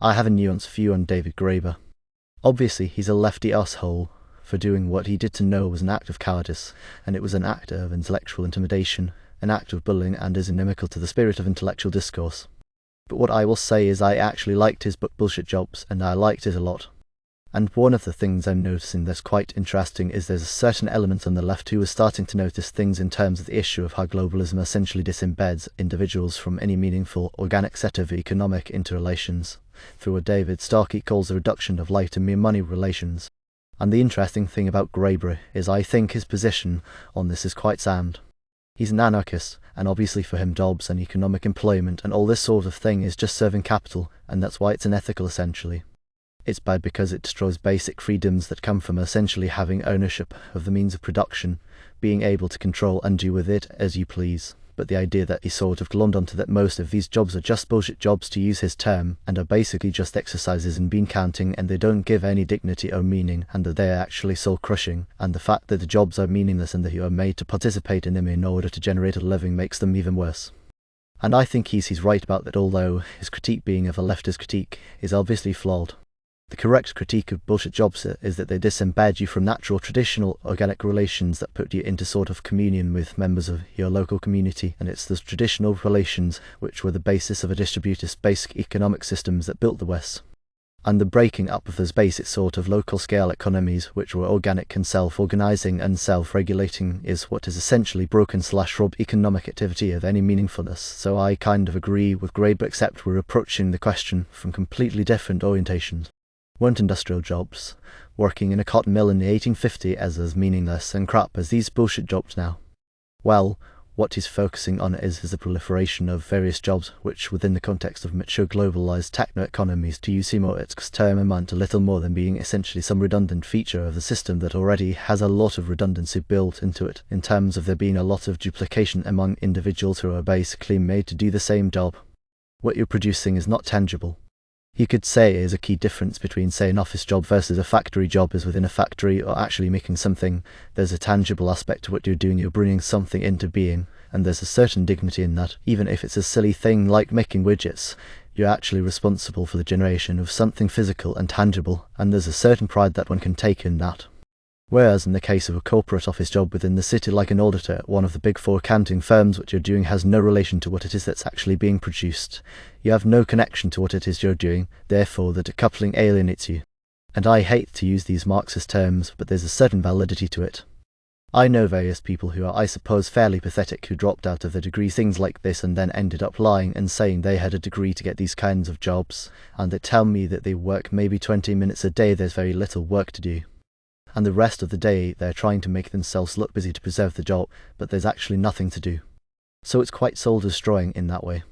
I have a nuanced view on David Graeber. Obviously, he's a lefty asshole for doing what he did to Noah was an act of cowardice, and it was an act of intellectual intimidation, an act of bullying, and is inimical to the spirit of intellectual discourse. But what I will say is I actually liked his book Bullshit Jobs, and I liked it a lot. And one of the things I'm noticing that's quite interesting is there's a certain element on the left who is starting to notice things in terms of the issue of how globalism essentially disembeds individuals from any meaningful organic set of economic interrelations, through what David Starkey calls the reduction of life to mere money relations. And the interesting thing about Graeber is I think his position on this is quite sound. He's an anarchist, and obviously for him jobs and economic employment and all this sort of thing is just serving capital, and that's why it's unethical essentially. It's bad because it destroys basic freedoms that come from essentially having ownership of the means of production, being able to control and do with it as you please. But the idea that he sort of glommed onto that most of these jobs are just bullshit jobs, to use his term, and are basically just exercises in bean counting, and they don't give any dignity or meaning, and that they are actually soul crushing, and the fact that the jobs are meaningless and that you are made to participate in them in order to generate a living makes them even worse. And I think he's right about that, although his critique being of a leftist critique is obviously flawed. The correct critique of bullshit jobs is that they disembed you from natural, traditional, organic relations that put you into sort of communion with members of your local community, and it's those traditional relations which were the basis of a distributive basic economic systems that built the West. And the breaking up of those basic sort of local scale economies which were organic and self-organizing and self-regulating is what is essentially broken/robbed economic activity of any meaningfulness. So I kind of agree with Graeber, except we're approaching the question from completely different orientations. Weren't industrial jobs, working in a cotton mill in the 1850s, as meaningless and crap as these bullshit jobs now? Well, what he's focusing on is the proliferation of various jobs which, within the context of mature globalized techno-economies, to use Seymour's term, amount to little more than being essentially some redundant feature of the system that already has a lot of redundancy built into it, in terms of there being a lot of duplication among individuals who are basically made to do the same job. What you're producing is not tangible. You could say is a key difference between, say, an office job versus a factory job is within a factory or actually making something, there's a tangible aspect to what you're doing, you're bringing something into being, and there's a certain dignity in that. Even if it's a silly thing like making widgets, you're actually responsible for the generation of something physical and tangible, and there's a certain pride that one can take in that. Whereas in the case of a corporate office job within the city, like an auditor at one of the big four accounting firms, what you're doing has no relation to what it is that's actually being produced. You have no connection to what it is you're doing, therefore the decoupling alienates you. And I hate to use these Marxist terms, but there's a certain validity to it. I know various people who are, I suppose, fairly pathetic, who dropped out of their degree things like this and then ended up lying and saying they had a degree to get these kinds of jobs, and they tell me that they work maybe 20 minutes a day, there's very little work to do. And the rest of the day they're trying to make themselves look busy to preserve the job, but there's actually nothing to do. So it's quite soul-destroying in that way.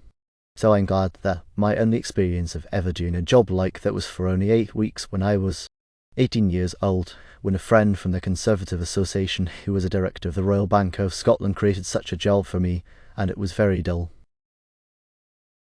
So I'm glad that my only experience of ever doing a job like that was for only 8 weeks when I was 18 years old, when a friend from the Conservative Association, who was a director of the Royal Bank of Scotland, created such a job for me, and it was very dull.